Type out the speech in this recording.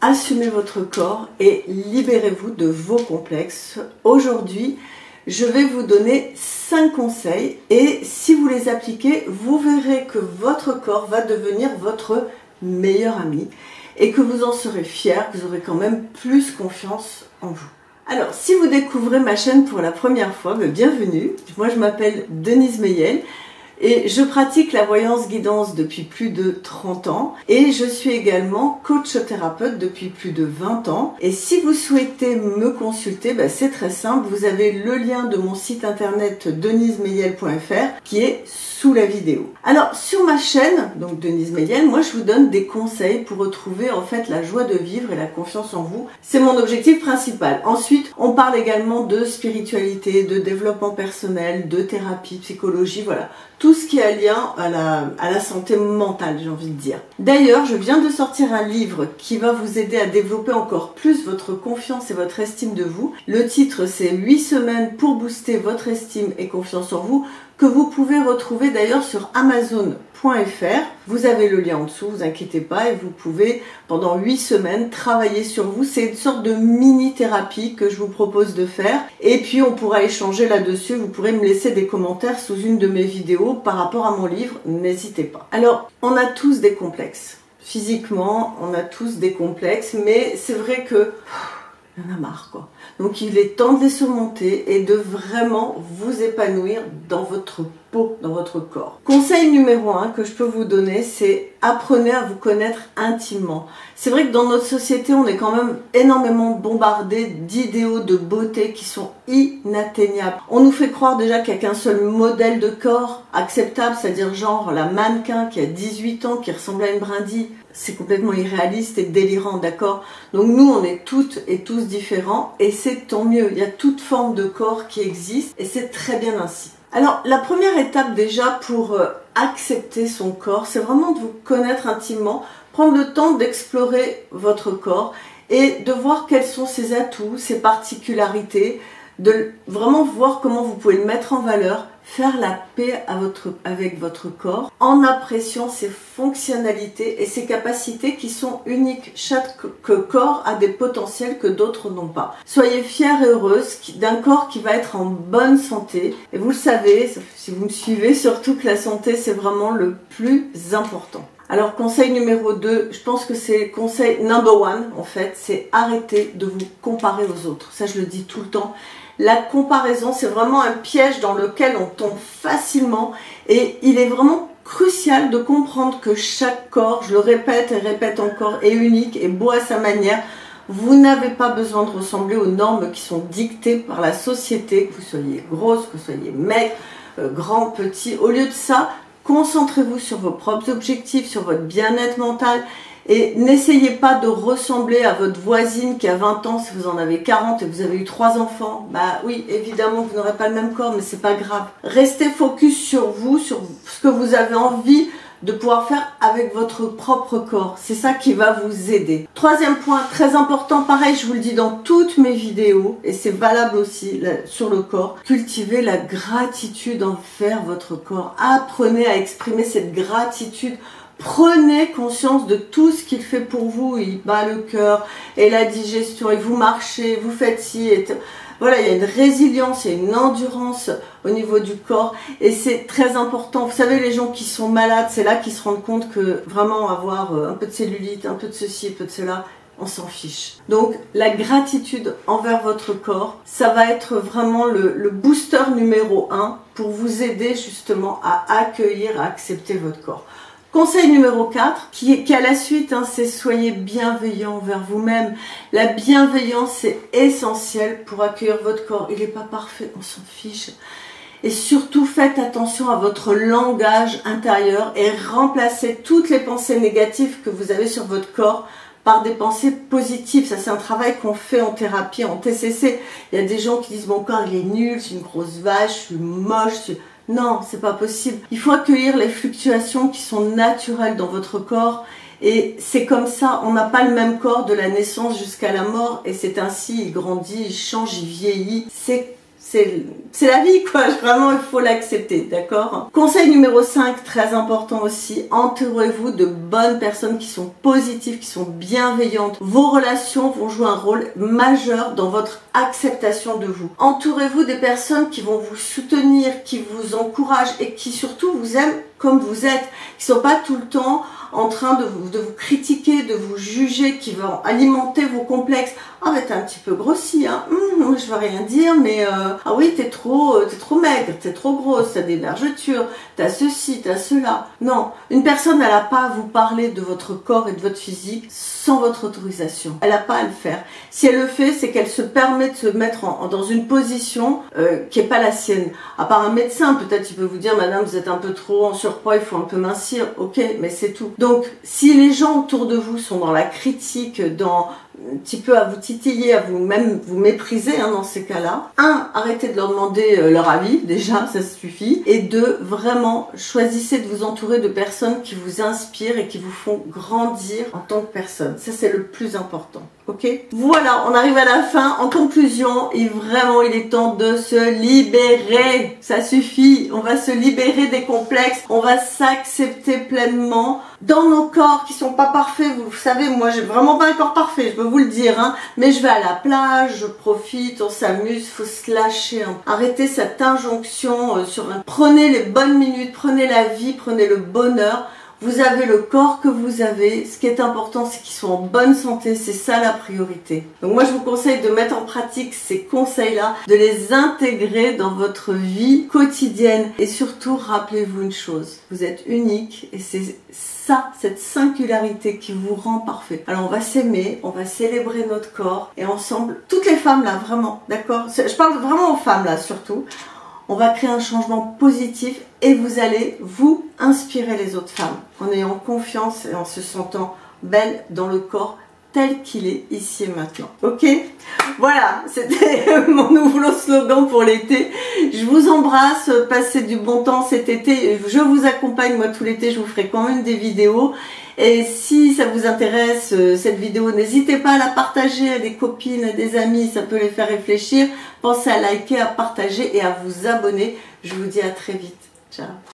assumez votre corps et libérez-vous de vos complexes. Aujourd'hui, je vais vous donner 5 conseils et si vous les appliquez, vous verrez que votre corps va devenir votre meilleur ami et que vous en serez fier, que vous aurez quand même plus confiance en vous. Alors, si vous découvrez ma chaîne pour la première fois, bienvenue. Moi, je m'appelle Denise Meyel. Et je pratique la voyance guidance depuis plus de 30 ans et je suis également coach-thérapeute depuis plus de 20 ans. Et si vous souhaitez me consulter, c'est très simple, vous avez le lien de mon site internet denisemeyel.fr qui est sous la vidéo. Alors sur ma chaîne, donc Denise Meyel, moi je vous donne des conseils pour retrouver en fait la joie de vivre et la confiance en vous. C'est mon objectif principal. Ensuite, on parle également de spiritualité, de développement personnel, de thérapie, psychologie, voilà. Tout ce qui a lien à la santé mentale, j'ai envie de dire. D'ailleurs, je viens de sortir un livre qui va vous aider à développer encore plus votre confiance et votre estime de vous. Le titre, c'est 8 semaines pour booster votre estime et confiance en vous, que vous pouvez retrouver d'ailleurs sur Amazon.fr. Vous avez le lien en dessous, vous inquiétez pas, et vous pouvez pendant 8 semaines travailler sur vous. C'est une sorte de mini-thérapie que je vous propose de faire. Et puis on pourra échanger là-dessus, vous pourrez me laisser des commentaires sous une de mes vidéos par rapport à mon livre, n'hésitez pas. Alors, on a tous des complexes. Physiquement, on a tous des complexes, mais c'est vrai que... il y en a marre quoi. Donc il est temps de les surmonter et de vraiment vous épanouir dans votre peau, dans votre corps. Conseil numéro 1 que je peux vous donner, c'est apprenez à vous connaître intimement. C'est vrai que dans notre société, on est quand même énormément bombardé d'idéaux de beauté qui sont inatteignables. On nous fait croire déjà qu'il n'y a qu'un seul modèle de corps acceptable, c'est-à-dire genre la mannequin qui a 18 ans, qui ressemble à une brindille. C'est complètement irréaliste et délirant, d'accord? Donc nous, on est toutes et tous différents et c'est tant mieux. Il y a toute forme de corps qui existe et c'est très bien ainsi. Alors, la première étape déjà pour accepter son corps, c'est vraiment de vous connaître intimement, prendre le temps d'explorer votre corps et de voir quels sont ses atouts, ses particularités, de vraiment voir comment vous pouvez le mettre en valeur, faire la paix avec votre corps en appréciant ses fonctionnalités et ses capacités qui sont uniques. Chaque corps a des potentiels que d'autres n'ont pas. Soyez fiers et heureuses d'un corps qui va être en bonne santé. Et vous le savez, si vous me suivez, surtout que la santé c'est vraiment le plus important. Alors conseil numéro 2, je pense que c'est conseil number 1 en fait, c'est arrêter de vous comparer aux autres. Ça je le dis tout le temps. La comparaison, c'est vraiment un piège dans lequel on tombe facilement et il est vraiment crucial de comprendre que chaque corps, je le répète et répète encore, est unique et beau à sa manière. Vous n'avez pas besoin de ressembler aux normes qui sont dictées par la société, que vous soyez grosse, que vous soyez maigre, grand, petit. Au lieu de ça, concentrez-vous sur vos propres objectifs, sur votre bien-être mental. Et n'essayez pas de ressembler à votre voisine qui a 20 ans si vous en avez 40 et que vous avez eu 3 enfants. Bah oui, évidemment, vous n'aurez pas le même corps, mais c'est pas grave. Restez focus sur vous, sur ce que vous avez envie de pouvoir faire avec votre propre corps. C'est ça qui va vous aider. Troisième point, très important, pareil, je vous le dis dans toutes mes vidéos, et c'est valable aussi là, sur le corps, cultivez la gratitude envers votre corps. Apprenez à exprimer cette gratitude. Prenez conscience de tout ce qu'il fait pour vous. Il bat le cœur et la digestion et vous marchez, vous faites ci. Et voilà, il y a une résilience, il y a une endurance au niveau du corps et c'est très important. Vous savez, les gens qui sont malades, c'est là qu'ils se rendent compte que vraiment avoir un peu de cellulite, un peu de ceci, un peu de cela, on s'en fiche. Donc la gratitude envers votre corps, ça va être vraiment le booster numéro 1 pour vous aider justement à accueillir, à accepter votre corps. Conseil numéro 4, qui est à la suite, c'est soyez bienveillant envers vous-même. La bienveillance est essentielle pour accueillir votre corps. Il n'est pas parfait, on s'en fiche. Et surtout, faites attention à votre langage intérieur et remplacez toutes les pensées négatives que vous avez sur votre corps par des pensées positives. Ça, c'est un travail qu'on fait en thérapie, en TCC. Il y a des gens qui disent « mon corps, il est nul, je suis une grosse vache, je suis moche, Non, c'est pas possible. Il faut accueillir les fluctuations qui sont naturelles dans votre corps et c'est comme ça, on n'a pas le même corps de la naissance jusqu'à la mort et c'est ainsi, il grandit, il change, il vieillit. C'est c'est la vie, quoi. Vraiment, il faut l'accepter, d'accord? Conseil numéro 5, très important aussi, entourez-vous de bonnes personnes qui sont positives, qui sont bienveillantes. Vos relations vont jouer un rôle majeur dans votre acceptation de vous. Entourez-vous des personnes qui vont vous soutenir, qui vous encouragent et qui surtout vous aiment comme vous êtes, qui sont pas tout le temps en train de vous critiquer, de vous juger, qui vont alimenter vos complexes. Ah mais t'es un petit peu grossi, hein. Je veux rien dire, mais ah oui t'es trop maigre, t'es trop grosse, t'as des vergetures, t'as ceci, t'as cela. Non, une personne elle n'a pas à vous parler de votre corps et de votre physique sans votre autorisation. Elle n'a pas à le faire. Si elle le fait, c'est qu'elle se permet de se mettre dans une position qui n'est pas la sienne. À part un médecin, peut-être il peut vous dire, madame, vous êtes un peu trop en surpoids, il faut un peu mincir. Ok, mais c'est tout. Donc, si les gens autour de vous sont dans la critique, dans un petit peu à vous titiller, à vous-même vous mépriser, hein, dans ces cas-là. 1, arrêtez de leur demander leur avis, déjà, ça suffit. Et 2, vraiment, choisissez de vous entourer de personnes qui vous inspirent et qui vous font grandir en tant que personne. Ça, c'est le plus important. Ok? Voilà, on arrive à la fin. En conclusion, il est temps de se libérer. Ça suffit. On va se libérer des complexes. On va s'accepter pleinement dans nos corps qui sont pas parfaits. Vous savez, moi, j'ai vraiment pas un corps parfait, je peux vous le dire, hein. Mais je vais à la plage, je profite, on s'amuse, faut se lâcher, hein. Arrêtez cette injonction prenez les bonnes minutes, prenez la vie, prenez le bonheur. Vous avez le corps que vous avez. Ce qui est important, c'est qu'ils soient en bonne santé. C'est ça la priorité. Donc moi, je vous conseille de mettre en pratique ces conseils-là, de les intégrer dans votre vie quotidienne. Et surtout, rappelez-vous une chose. Vous êtes unique et c'est ça, cette singularité qui vous rend parfait. Alors on va s'aimer, on va célébrer notre corps et ensemble, toutes les femmes là, vraiment, d'accord? Je parle vraiment aux femmes là, surtout. On va créer un changement positif et vous allez vous inspirer les autres femmes en ayant confiance et en se sentant belle dans le corps tel qu'il est ici et maintenant. Ok? Voilà, c'était mon nouveau slogan pour l'été. Je vous embrasse, passez du bon temps cet été. Je vous accompagne, moi tout l'été, je vous ferai quand même des vidéos. Et si ça vous intéresse, cette vidéo, n'hésitez pas à la partager à des copines, à des amis, ça peut les faire réfléchir. Pensez à liker, à partager et à vous abonner. Je vous dis à très vite. Ciao.